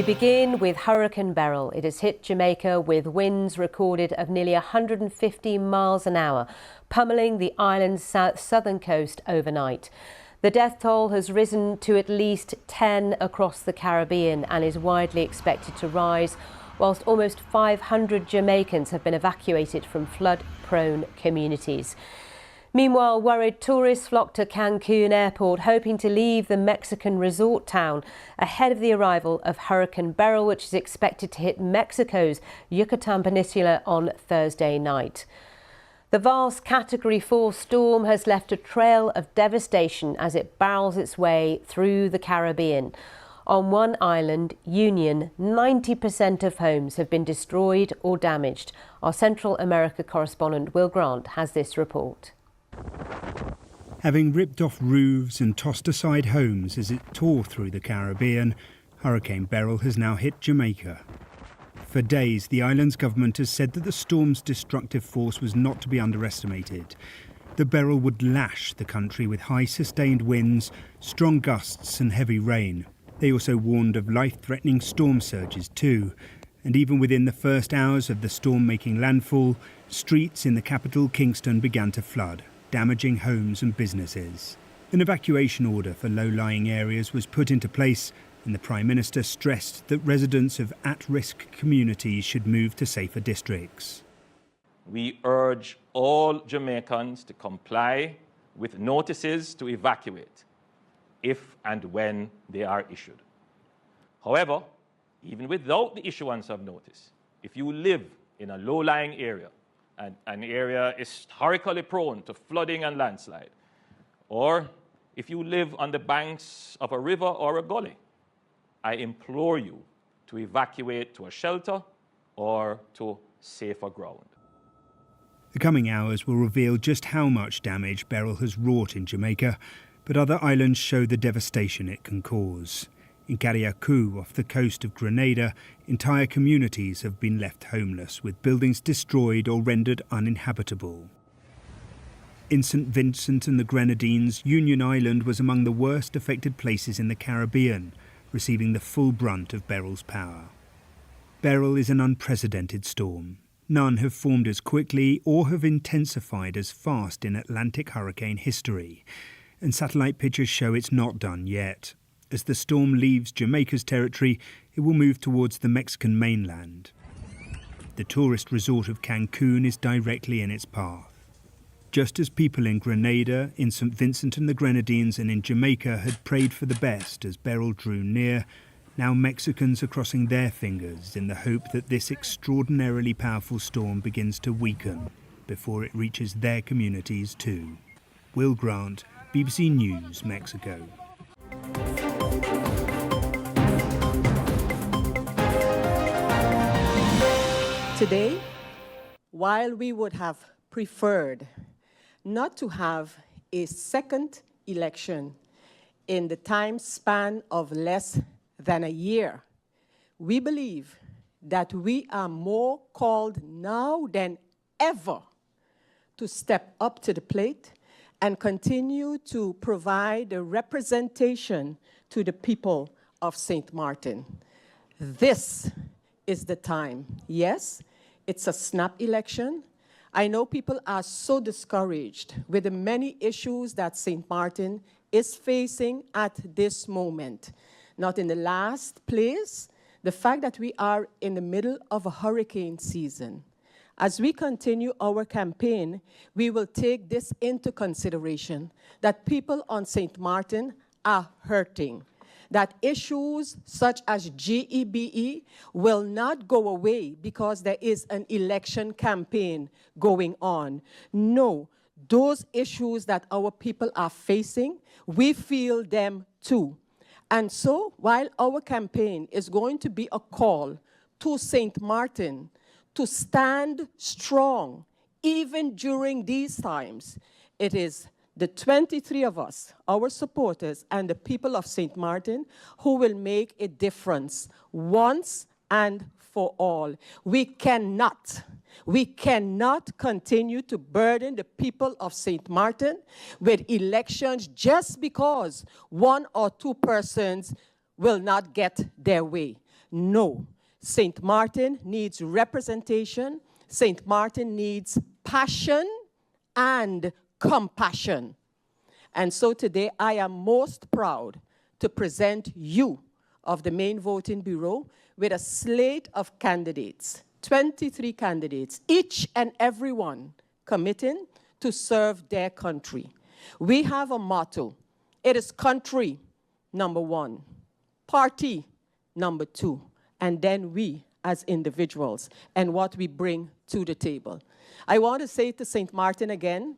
begin with Hurricane Beryl. It has hit Jamaica with winds recorded of nearly 150 miles an hour, pummeling the island's southern coast overnight. The death toll has risen to at least 10 across the Caribbean and is widely expected to rise, whilst almost 500 Jamaicans have been evacuated from flood-prone communities. Meanwhile, worried tourists flocked to Cancun airport, hoping to leave the Mexican resort town ahead of the arrival of Hurricane Beryl, which is expected to hit Mexico's Yucatan Peninsula on Thursday night. The vast Category 4 storm has left a trail of devastation as it barrels its way through the Caribbean. On one island, Union, 90% of homes have been destroyed or damaged. Our Central America correspondent Will Grant has this report. Having ripped off roofs and tossed aside homes as it tore through the Caribbean, Hurricane Beryl has now hit Jamaica. For days, the island's government has said that the storm's destructive force was not to be underestimated. The Beryl would lash the country with high sustained winds, strong gusts and heavy rain. They also warned of life-threatening storm surges too. And even within the first hours of the storm making landfall, streets in the capital, Kingston, began to flood, damaging homes and businesses. An evacuation order for low-lying areas was put into place, and the Prime Minister stressed that residents of at-risk communities should move to safer districts. We urge all Jamaicans to comply with notices to evacuate if and when they are issued. However, even without the issuance of notice, if you live in a low-lying area, and an area historically prone to flooding and landslide, or if you live on the banks of a river or a gully, I implore you to evacuate to a shelter or to safer ground. The coming hours will reveal just how much damage Beryl has wrought in Jamaica, but other islands show the devastation it can cause. In Carriacou, off the coast of Grenada, entire communities have been left homeless, with buildings destroyed or rendered uninhabitable. In St. Vincent and the Grenadines, Union Island was among the worst affected places in the Caribbean, receiving the full brunt of Beryl's power. Beryl is an unprecedented storm. None have formed as quickly or have intensified as fast in Atlantic hurricane history, and satellite pictures show it's not done yet. As the storm leaves Jamaica's territory, it will move towards the Mexican mainland. The tourist resort of Cancun is directly in its path. Just as people in Grenada, in St. Vincent and the Grenadines and in Jamaica had prayed for the best as Beryl drew near, now Mexicans are crossing their fingers in the hope that this extraordinarily powerful storm begins to weaken before it reaches their communities too. Will Grant, BBC News, Mexico. Today, while we would have preferred not to have a second election in the time span of less than a year, we believe that we are more called now than ever to step up to the plate and continue to provide a representation to the people of St. Martin. This is the time. Yes, it's a snap election. I know people are so discouraged with the many issues that St. Martin is facing at this moment. Not in the last place, the fact that we are in the middle of a hurricane season. As we continue our campaign, we will take this into consideration, that people on St. Martin are hurting, that issues such as GEBE will not go away because there is an election campaign going on. No, those issues that our people are facing, we feel them too. And so, while our campaign is going to be a call to St. Martin to stand strong, even during these times, it is the 23 of us, our supporters, and the people of St. Martin who will make a difference once and for all. We cannot continue to burden the people of St. Martin with elections just because one or two persons will not get their way. No. St. Martin needs representation. St. Martin needs passion and compassion. And so today I am most proud to present you of the Maine Voting Bureau with a slate of candidates, 23 candidates, each and every one committing to serve their country. We have a motto. It is country, number one, party, number two, and then we as individuals and what we bring to the table. I want to say to St. Martin again,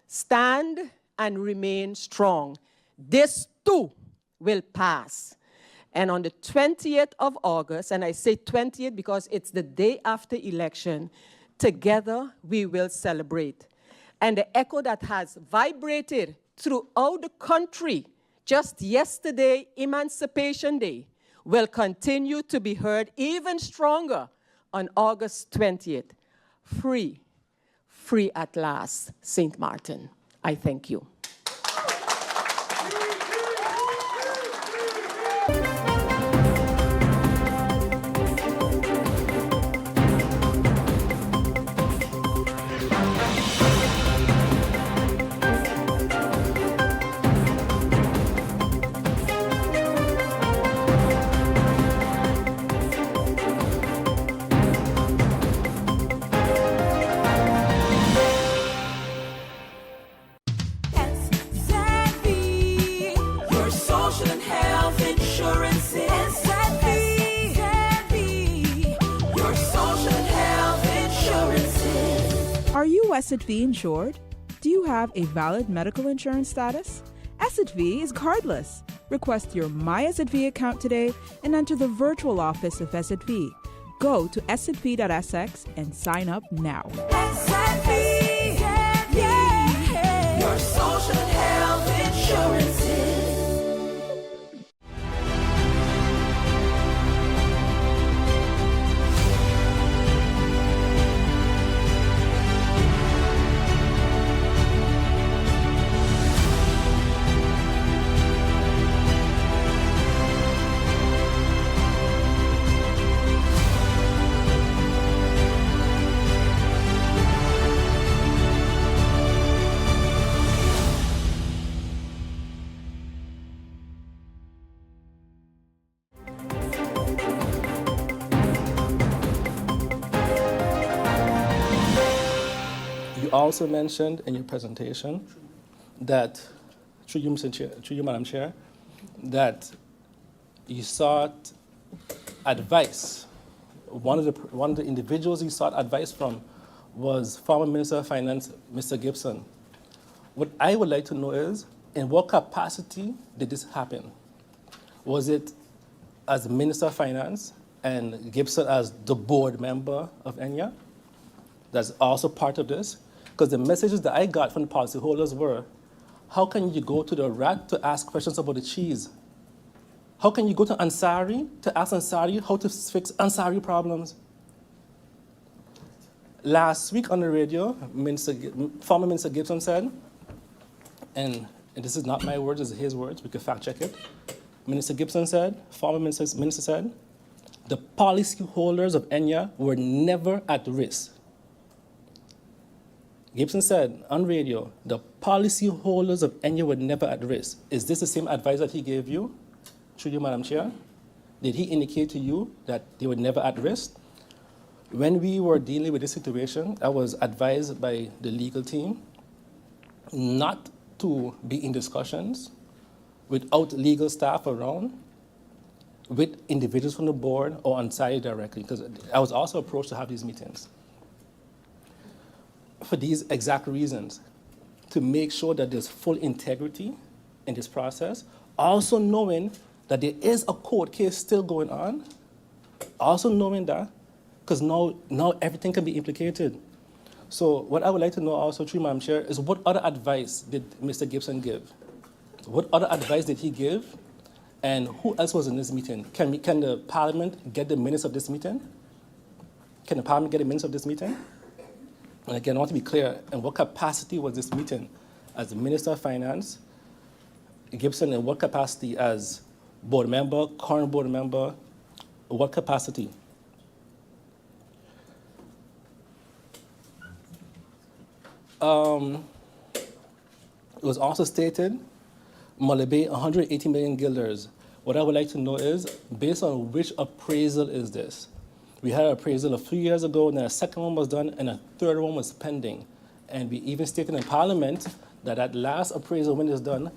stand and remain strong. This too will pass. And on the 20th of August, and I say 20th because it's the day after election, together we will celebrate. And the echo that has vibrated throughout the country just yesterday, Emancipation Day, will continue to be heard even stronger on August 20th. Free, free at last, St. Martin. I thank you. Are you SXM insured? Do you have a valid medical insurance status? SXM is cardless. Request your My SXM account today and enter the virtual office of SXM. Go to sxv.sx and sign up now. SXM, yeah. Your social and health insurances. You also mentioned in your presentation that, through you, Madam Chair, that you sought advice. One of the individuals you sought advice from was former Minister of Finance, Mr. Gibson. What I would like to know is, in what capacity did this happen? Was it as Minister of Finance and Gibson as the board member of ENYA? That's also part of this. Because the messages that I got from the policyholders were, how can you go to the rat to ask questions about the cheese? How can you go to Ansari to ask Ansari how to fix Ansari problems? Last week on the radio, former Minister Gibson said, and this is not my words, it's his words, we can fact check it. Minister Gibson said, former minister said, the policyholders of ENYA were never at risk. Gibson said on radio, the policyholders of ENYA were never at risk. Is this the same advice that he gave you, through you, Madam Chair? Did he indicate to you that they were never at risk? When we were dealing with this situation, I was advised by the legal team not to be in discussions without legal staff around, with individuals from the board or on site directly, because I was also approached to have these meetings. For these exact reasons, to make sure that there's full integrity in this process, also knowing that there is a court case still going on, also knowing that, because now everything can be implicated. So what I would like to know also, through Madam Chair, is what other advice did Mr. Gibson give? What other advice did he give? And who else was in this meeting? Can the Parliament get the minutes of this meeting? Can the Parliament get the minutes of this meeting? And again, I want to be clear, in what capacity was this meeting? As the Minister of Finance, Gibson, in what capacity as board member, current board member, what capacity? It was also stated, Molebe, 180 million guilders. What I would like to know is, based on which appraisal is this? We had an appraisal a few years ago, and then a second one was done, and a third one was pending. And we even stated in Parliament that that last appraisal, when it's done,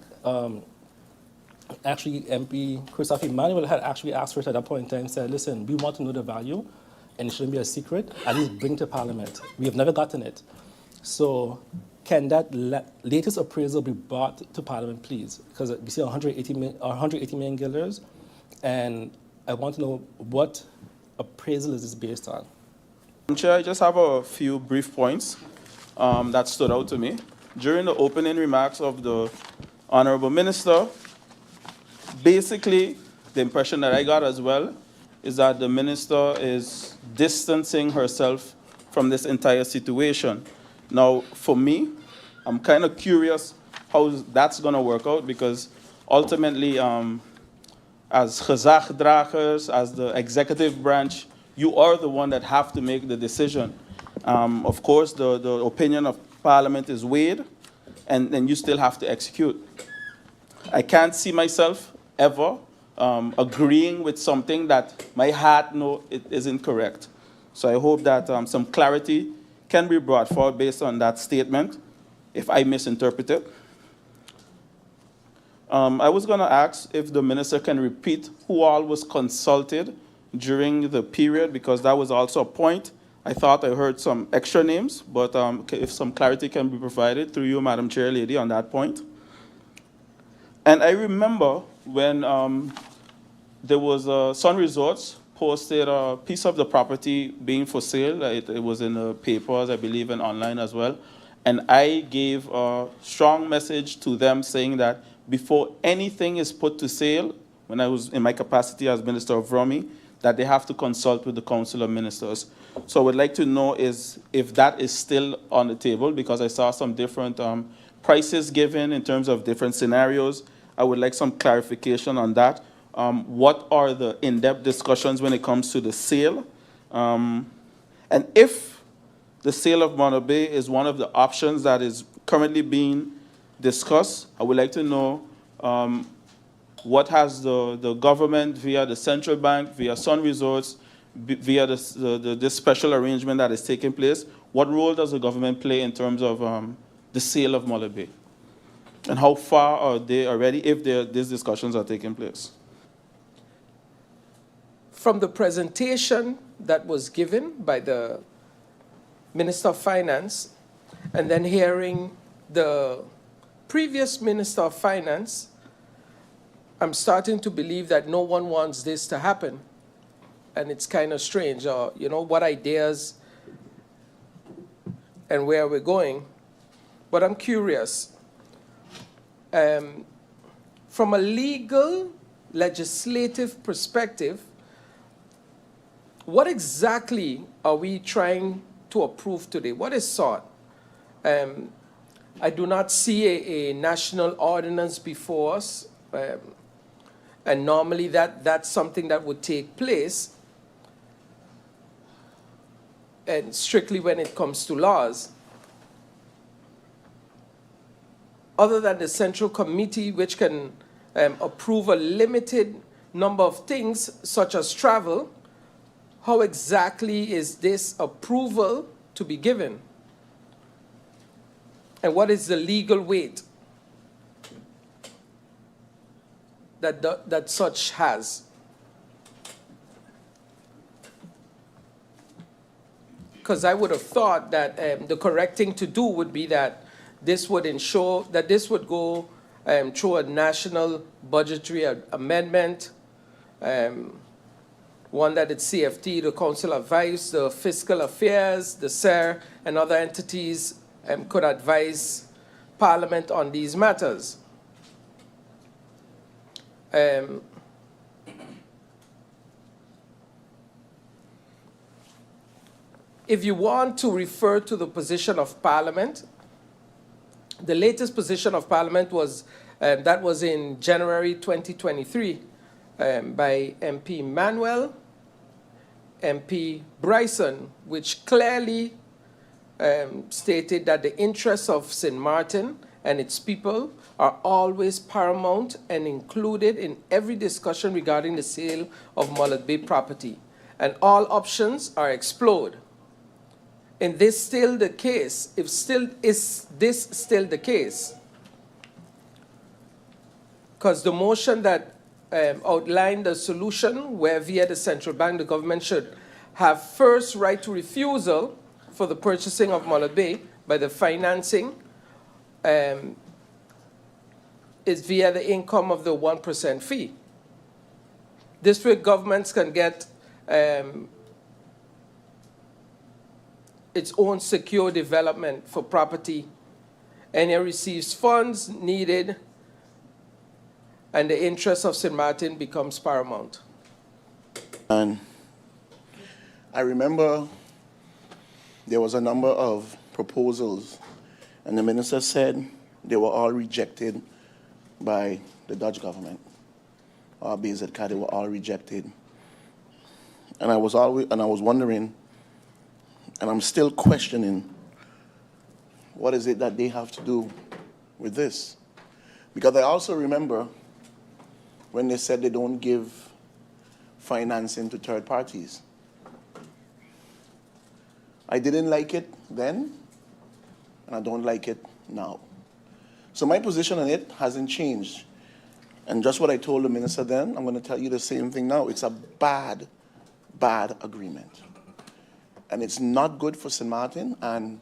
actually MP Christophe Emmanuel had actually asked for it at that point in time, said, listen, we want to know the value, and it shouldn't be a secret, at least bring it to Parliament. We have never gotten it. So can that latest appraisal be brought to Parliament, please? Because we see 180 million guilders, and I want to know what appraisal is this based on? Chair, I just have a few brief points that stood out to me. During the opening remarks of the Honorable Minister, basically the impression that I got as well is that the Minister is distancing herself from this entire situation. Now, for me, I'm kind of curious how that's going to work out, because ultimately, as gezagdragers, as the executive branch, you are the one that have to make the decision. Of course, the opinion of Parliament is weighed, and then you still have to execute. I can't see myself ever agreeing with something that my heart knows it isn't correct. So I hope that some clarity can be brought forward based on that statement, if I misinterpret it. I was going to ask if the Minister can repeat who all was consulted during the period, because that was also a point. I thought I heard some extra names, but if some clarity can be provided through you, Madam Chair Lady, on that point. And I remember when there was Sun Resorts posted a piece of the property being for sale. It was in the papers, I believe, and online as well. And I gave a strong message to them saying that before anything is put to sale, when I was in my capacity as Minister of Romy, that they have to consult with the Council of Ministers. So I would like to know is if that is still on the table, because I saw some different prices given in terms of different scenarios. I would like some clarification on that. What are the in-depth discussions when it comes to the sale? And if the sale of Monobe is one of the options that is currently being discussed, I would like to know what has the government, via the central bank, via Sun Resorts, via this special arrangement that is taking place, what role does the government play in terms of the sale of Monobe? And how far are they already, if these discussions are taking place? From the presentation that was given by the Minister of Finance, and then hearing the previous Minister of Finance, I'm starting to believe that no one wants this to happen. And it's kind of strange, you know, what ideas and where we're going. But I'm curious. From a legal, legislative perspective, what exactly are we trying to approve today? What is sought? I do not see a national ordinance before us, and normally that's something that would take place, and strictly when it comes to laws. Other than the Central Committee, which can approve a limited number of things, such as travel, how exactly is this approval to be given? And what is the legal weight that such has? Because I would have thought that the correct thing to do would be that this would ensure that this would go through a national budgetary amendment, one that it's CFT, the Council of Vice, the Fiscal Affairs, the SER, and other entities could advise Parliament on these matters. If you want to refer to the position of Parliament, the latest position of Parliament was, that was in January 2023 by MP Manuel MP Bryson, which clearly stated that the interests of St. Martin and its people are always paramount and included in every discussion regarding the sale of Mullet Bay property, and all options are explored. Is this still the case? Is this still the case? Because the motion that outlined the solution where via the central bank the government should have first right to refusal for the purchasing of Mullet Bay by the financing is via the income of the 1% fee. District governments can get its own secure development for property, and it receives funds needed, and the interest of St. Martin becomes paramount. And I remember there was a number of proposals, and the minister said they were all rejected by the Dutch government, or BZK, they were all rejected. And I was wondering, and I'm still questioning, what is it that they have to do with this? Because I also remember when they said they don't give financing to third parties. I didn't like it then, and I don't like it now. So my position on it hasn't changed. And just what I told the minister then, I'm going to tell you the same thing now. It's a bad, bad agreement. And it's not good for St. Martin, and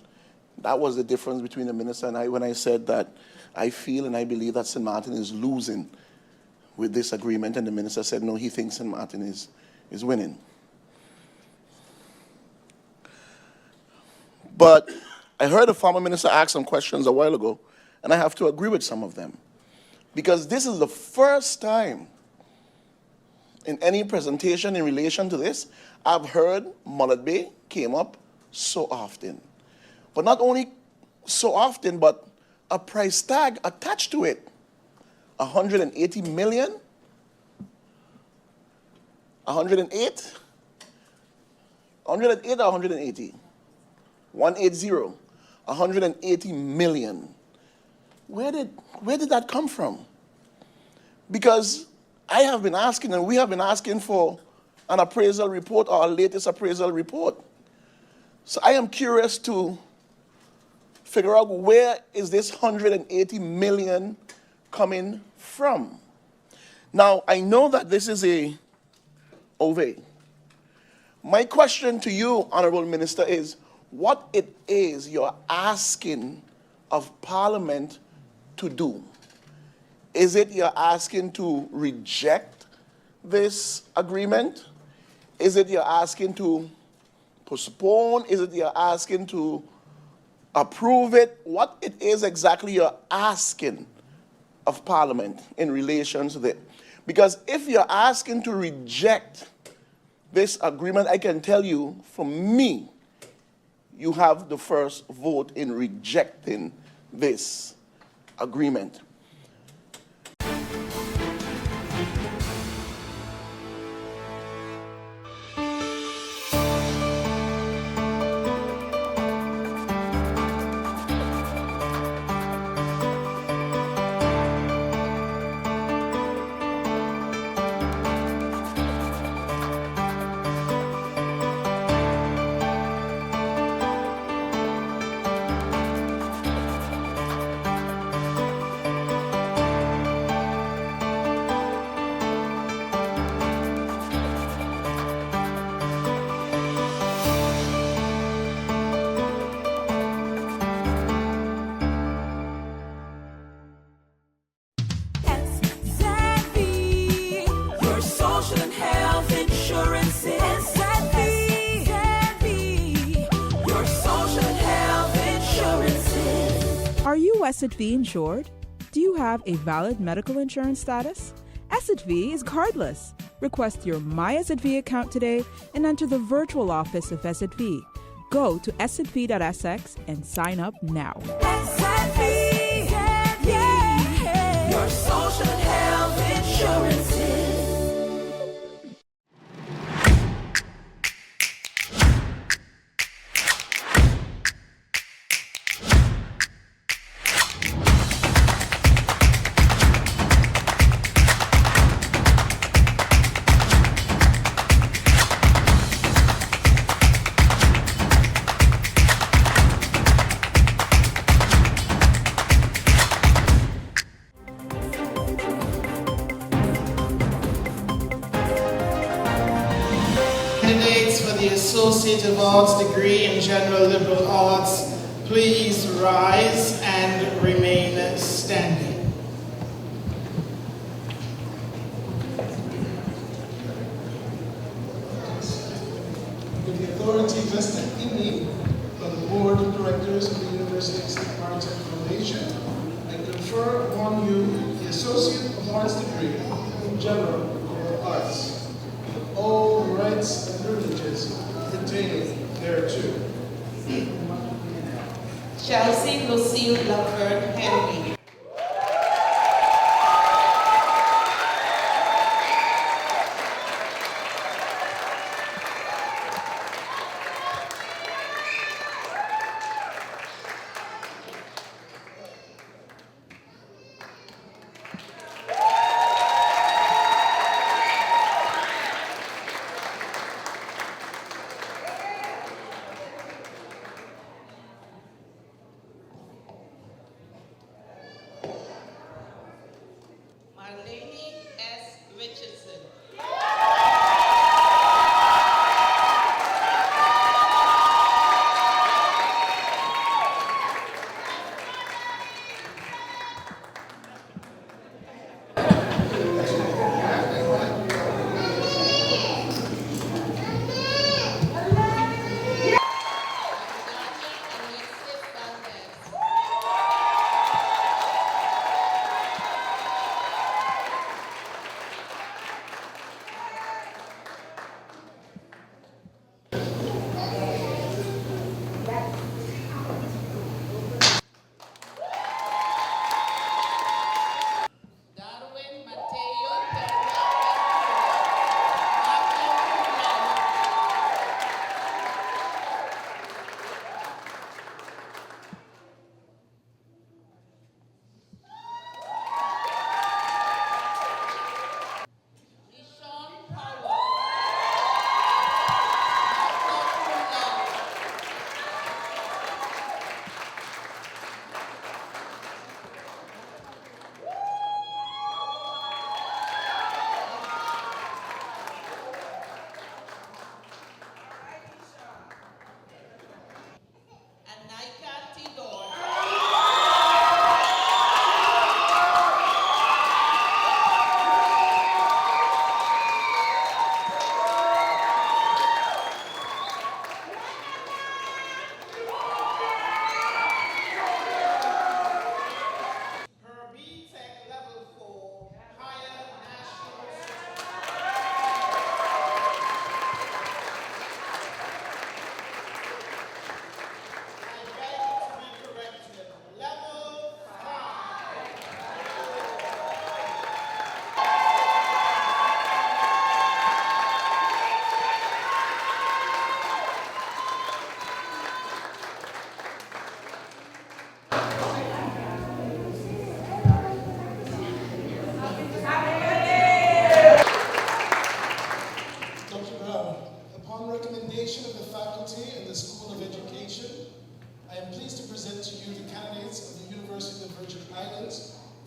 that was the difference between the minister and I when I said that I feel and I believe that St. Martin is losing with this agreement, and the minister said no, he thinks St. Martin is winning. But I heard the former minister ask some questions a while ago, and I have to agree with some of them. Because this is the first time in any presentation in relation to this, I've heard Mullet Bay came up so often. But not only so often, but a price tag attached to it. 180 million? 108? 108 or 180? 180. 180 million. Where did that come from? Because I have been asking, and we have been asking for an appraisal report or a latest appraisal report. So I am curious to figure out where is this 180 million coming from. Now, I know that this is a OVA. My question to you, Honorable Minister, is what it is you're asking of Parliament to do. Is it you're asking to reject this agreement? Is it you're asking to postpone? Is it you're asking to approve it? What it is exactly you're asking of Parliament in relation to that? Because if you're asking to reject this agreement, I can tell you, for me, you have the first vote in rejecting this agreement. Are you SXM insured? Do you have a valid medical insurance status? SXM is cardless. Request your My SXM account today and enter the virtual office of SXM. Go to sxv.sx and sign up now. SXM, yeah, your social and health insurances. Associate of Arts degree in General Liberal Arts, please rise and remain standing. With the authority vested in me by the Board of Directors of the University's Maritime Foundation, I confer upon you the Associate of Arts degree in General Liberal Arts, with all rights and privileges pertaining thereto. Chelsea Lucille Blackburn Henry.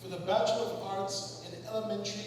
For the Bachelor of Arts in Elementary